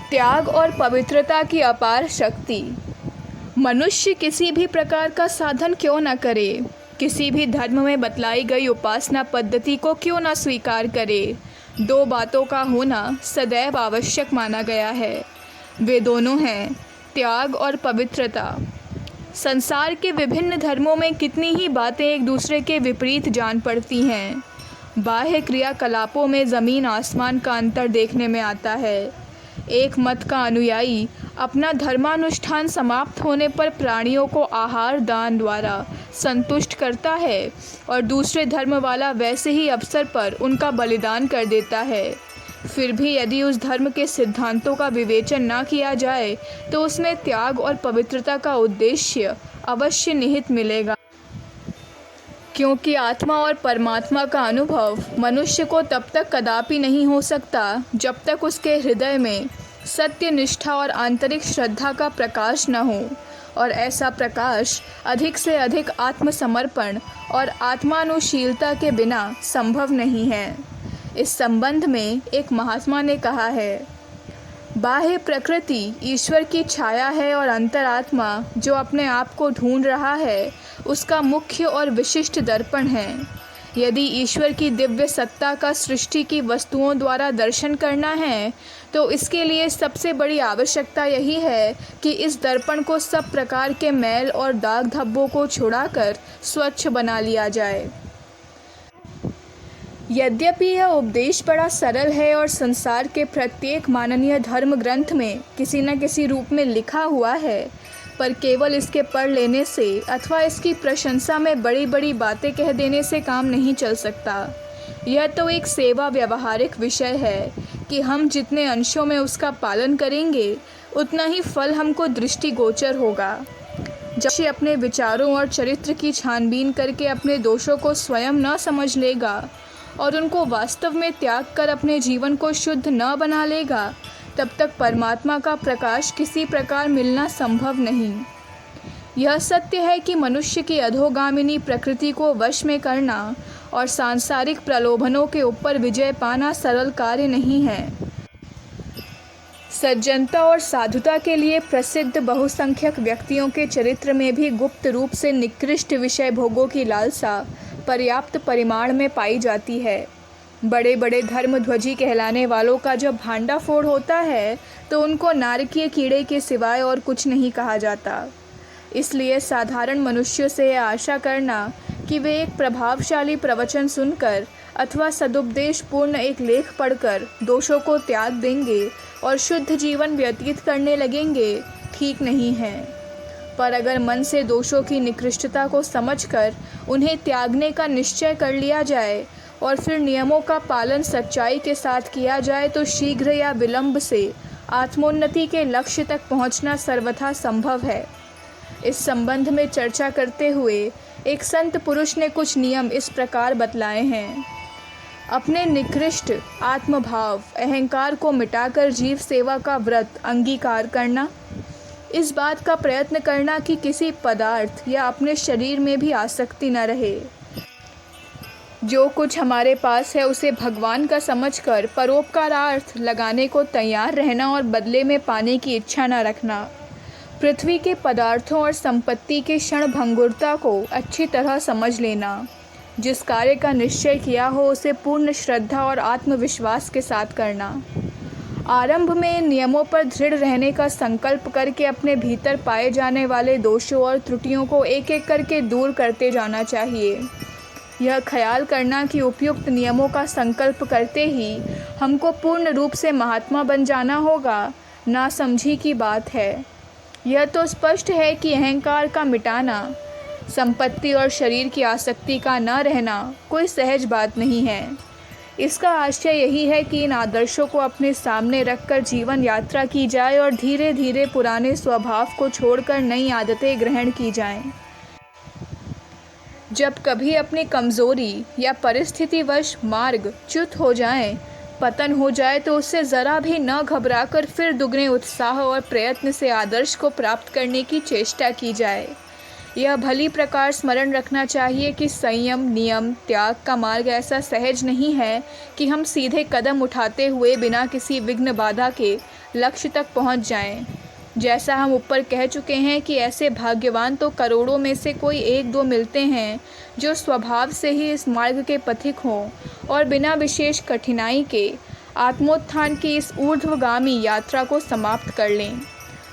त्याग और पवित्रता की अपार शक्ति। मनुष्य किसी भी प्रकार का साधन क्यों न करे, किसी भी धर्म में बतलाई गई उपासना पद्धति को क्यों न स्वीकार करे, दो बातों का होना सदैव आवश्यक माना गया है। वे दोनों हैं त्याग और पवित्रता। संसार के विभिन्न धर्मों में कितनी ही बातें एक दूसरे के विपरीत जान पड़ती हैं। बाह्य क्रियाकलापों में ज़मीन आसमान का अंतर देखने में आता है। एक मत का अनुयायी अपना धर्मानुष्ठान समाप्त होने पर प्राणियों को आहार दान द्वारा संतुष्ट करता है और दूसरे धर्म वाला वैसे ही अवसर पर उनका बलिदान कर देता है। फिर भी यदि उस धर्म के सिद्धांतों का विवेचन न किया जाए तो उसमें त्याग और पवित्रता का उद्देश्य अवश्य निहित मिलेगा, क्योंकि आत्मा और परमात्मा का अनुभव मनुष्य को तब तक कदापि नहीं हो सकता जब तक उसके हृदय में सत्य निष्ठा और आंतरिक श्रद्धा का प्रकाश न हो, और ऐसा प्रकाश अधिक से अधिक आत्मसमर्पण और आत्मानुशीलता के बिना संभव नहीं है। इस संबंध में एक महात्मा ने कहा है, बाह्य प्रकृति ईश्वर की छाया है और अंतरात्मा जो अपने आप को ढूंढ रहा है उसका मुख्य और विशिष्ट दर्पण है। यदि ईश्वर की दिव्य सत्ता का सृष्टि की वस्तुओं द्वारा दर्शन करना है तो इसके लिए सबसे बड़ी आवश्यकता यही है कि इस दर्पण को सब प्रकार के मैल और दाग धब्बों को छुड़ाकर स्वच्छ बना लिया जाए। यद्यपि यह उपदेश बड़ा सरल है और संसार के प्रत्येक माननीय धर्म ग्रंथ में किसी न किसी रूप में लिखा हुआ है, पर केवल इसके पढ़ लेने से अथवा इसकी प्रशंसा में बड़ी बड़ी बातें कह देने से काम नहीं चल सकता। यह तो एक सेवा व्यवहारिक विषय है कि हम जितने अंशों में उसका पालन करेंगे उतना ही फल हमको दृष्टिगोचर होगा। जब अपने विचारों और चरित्र की छानबीन करके अपने दोषों को स्वयं न समझ लेगा और उनको वास्तव में त्याग कर अपने जीवन को शुद्ध न बना लेगा, तब तक परमात्मा का प्रकाश किसी प्रकार मिलना संभव नहीं। यह सत्य है कि मनुष्य की अधोगामिनी प्रकृति को वश में करना और सांसारिक प्रलोभनों के ऊपर विजय पाना सरल कार्य नहीं है। सज्जनता और साधुता के लिए प्रसिद्ध बहुसंख्यक व्यक्तियों के चरित्र में भी गुप्त रूप से निकृष्ट विषय भोगों की लालसा पर्याप्त परिमाण में पाई जाती है। बड़े बड़े धर्मध्वजी कहलाने वालों का जब भांडाफोड़ होता है तो उनको नारकीय कीड़े के सिवाय और कुछ नहीं कहा जाता। इसलिए साधारण मनुष्यों से यह आशा करना कि वे एक प्रभावशाली प्रवचन सुनकर अथवा सदुपदेश पूर्ण एक लेख पढ़कर दोषों को त्याग देंगे और शुद्ध जीवन व्यतीत करने लगेंगे, ठीक नहीं है। पर अगर मन से दोषों की निकृष्टता को समझकर उन्हें त्यागने का निश्चय कर लिया जाए और फिर नियमों का पालन सच्चाई के साथ किया जाए तो शीघ्र या विलंब से आत्मोन्नति के लक्ष्य तक पहुंचना सर्वथा संभव है। इस संबंध में चर्चा करते हुए एक संत पुरुष ने कुछ नियम इस प्रकार बतलाए हैं। अपने निकृष्ट आत्मभाव अहंकार को मिटाकर जीव सेवा का व्रत अंगीकार करना, इस बात का प्रयत्न करना कि किसी पदार्थ या अपने शरीर में भी आसक्ति न रहे। जो कुछ हमारे पास है उसे भगवान का समझकर परोपकारार्थ लगाने को तैयार रहना और बदले में पाने की इच्छा न रखना। पृथ्वी के पदार्थों और संपत्ति के क्षणभंगुरता को अच्छी तरह समझ लेना। जिस कार्य का निश्चय किया हो उसे पूर्ण श्रद्धा और आत्मविश्वास के साथ करना। आरंभ में इन नियमों पर दृढ़ रहने का संकल्प करके अपने भीतर पाए जाने वाले दोषों और त्रुटियों को एक एक करके दूर करते जाना चाहिए। यह ख्याल करना कि उपयुक्त नियमों का संकल्प करते ही हमको पूर्ण रूप से महात्मा बन जाना होगा, नासमझी की बात है। यह तो स्पष्ट है कि अहंकार का मिटाना, संपत्ति और शरीर की आसक्ति का न रहना कोई सहज बात नहीं है। इसका आशय यही है कि इन आदर्शों को अपने सामने रखकर जीवन यात्रा की जाए और धीरे धीरे पुराने स्वभाव को छोड़कर नई आदतें ग्रहण की जाएं। जब कभी अपनी कमज़ोरी या परिस्थितिवश मार्ग च्युत हो जाए, पतन हो जाए, तो उससे ज़रा भी न घबराकर फिर दुगने उत्साह और प्रयत्न से आदर्श को प्राप्त करने की चेष्टा की जाए। यह भली प्रकार स्मरण रखना चाहिए कि संयम, नियम, त्याग का मार्ग ऐसा सहज नहीं है कि हम सीधे कदम उठाते हुए बिना किसी विघ्न बाधा के लक्ष्य तक पहुंच जाएं। जैसा हम ऊपर कह चुके हैं कि ऐसे भाग्यवान तो करोड़ों में से कोई एक दो मिलते हैं जो स्वभाव से ही इस मार्ग के पथिक हों और बिना विशेष कठिनाई के आत्मोत्थान की इस ऊर्ध्वगामी यात्रा को समाप्त कर लें।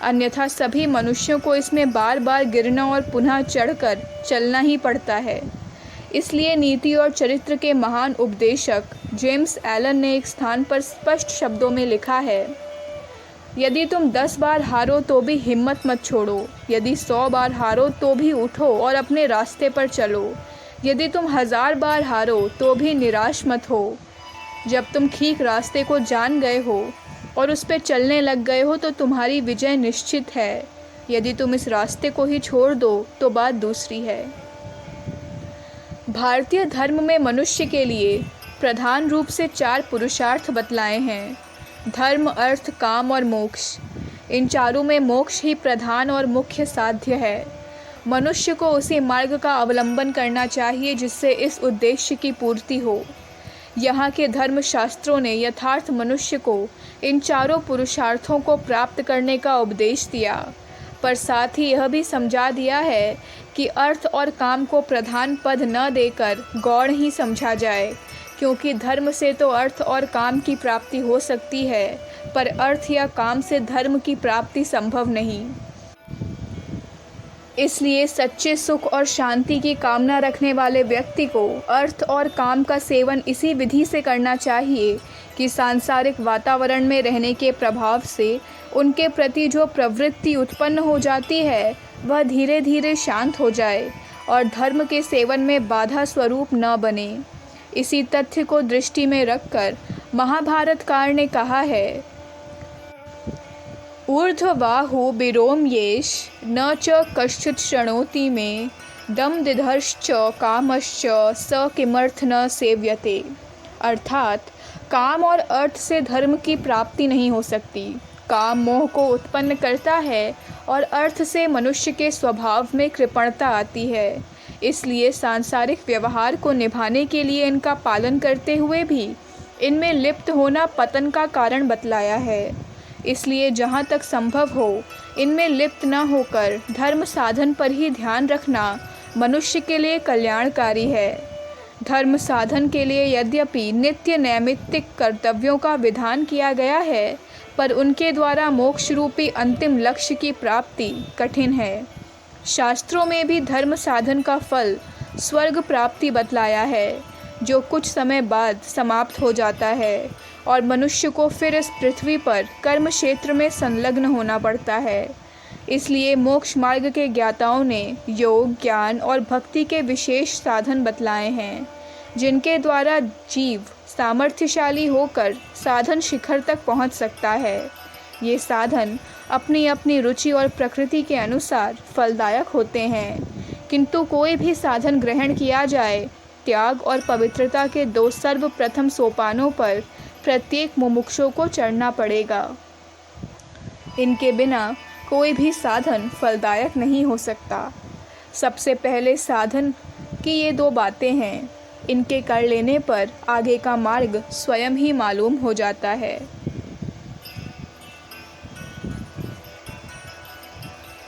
अन्यथा सभी मनुष्यों को इसमें बार बार गिरना और पुनः चढ़कर चलना ही पड़ता है। इसलिए नीति और चरित्र के महान उपदेशक जेम्स एलन ने एक स्थान पर स्पष्ट शब्दों में लिखा है, यदि तुम 10 बार हारो तो भी हिम्मत मत छोड़ो, यदि 100 बार हारो तो भी उठो और अपने रास्ते पर चलो, यदि तुम 1000 बार हारो तो भी निराश मत हो। जब तुम ठीक रास्ते को जान गए हो और उस पर चलने लग गए हो तो तुम्हारी विजय निश्चित है। यदि तुम इस रास्ते को ही छोड़ दो तो बात दूसरी है। भारतीय धर्म में मनुष्य के लिए प्रधान रूप से 4 पुरुषार्थ बतलाए हैं: धर्म, अर्थ, काम और मोक्ष। इन चारों में मोक्ष ही प्रधान और मुख्य साध्य है। मनुष्य को उसी मार्ग का अवलंबन करना चाहिए जिससे इस उद्देश्य की पूर्ति हो। यहाँ के धर्मशास्त्रों ने यथार्थ मनुष्य को इन चारों पुरुषार्थों को प्राप्त करने का उपदेश दिया, पर साथ ही यह भी समझा दिया है कि अर्थ और काम को प्रधान पद न देकर गौण ही समझा जाए, क्योंकि धर्म से तो अर्थ और काम की प्राप्ति हो सकती है, पर अर्थ या काम से धर्म की प्राप्ति संभव नहीं। इसलिए सच्चे सुख और शांति की कामना रखने वाले व्यक्ति को अर्थ और काम का सेवन इसी विधि से करना चाहिए कि सांसारिक वातावरण में रहने के प्रभाव से उनके प्रति जो प्रवृत्ति उत्पन्न हो जाती है वह धीरे धीरे शांत हो जाए और धर्म के सेवन में बाधा स्वरूप न बने। इसी तथ्य को दृष्टि में रखकर महाभारतकार ने कहा है, ऊर्ध्वबाहु बिरोम्येष न च कश्चित् शृणोति मे दम्दिधश्च कामश्च स किमर्थ न सेव्यते। अर्थात काम और अर्थ से धर्म की प्राप्ति नहीं हो सकती। काम मोह को उत्पन्न करता है और अर्थ से मनुष्य के स्वभाव में कृपणता आती है। इसलिए सांसारिक व्यवहार को निभाने के लिए इनका पालन करते हुए भी इनमें लिप्त होना पतन का कारण बतलाया है। इसलिए जहाँ तक संभव हो इनमें लिप्त न होकर धर्म साधन पर ही ध्यान रखना मनुष्य के लिए कल्याणकारी है। धर्म साधन के लिए यद्यपि नित्य नैमित्तिक कर्तव्यों का विधान किया गया है, पर उनके द्वारा मोक्ष रूपी अंतिम लक्ष्य की प्राप्ति कठिन है। शास्त्रों में भी धर्म साधन का फल स्वर्ग प्राप्ति बतलाया है, जो कुछ समय बाद समाप्त हो जाता है और मनुष्य को फिर इस पृथ्वी पर कर्म क्षेत्र में संलग्न होना पड़ता है। इसलिए मोक्ष मार्ग के ज्ञाताओं ने योग, ज्ञान और भक्ति के विशेष साधन बतलाए हैं, जिनके द्वारा जीव सामर्थ्यशाली होकर साधन शिखर तक पहुंच सकता है। ये साधन अपनी अपनी रुचि और प्रकृति के अनुसार फलदायक होते हैं, किंतु कोई भी साधन ग्रहण किया जाए, त्याग और पवित्रता के 2 सर्वप्रथम सोपानों पर प्रत्येक मुमुक्षु को चढ़ना पड़ेगा। इनके बिना कोई भी साधन फलदायक नहीं हो सकता। सबसे पहले साधन की ये 2 बातें हैं, इनके कर लेने पर आगे का मार्ग स्वयं ही मालूम हो जाता है।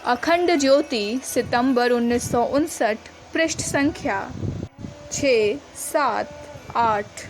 अखंड ज्योति, सितंबर 1959, पृष्ठ संख्या 6, 7, 8।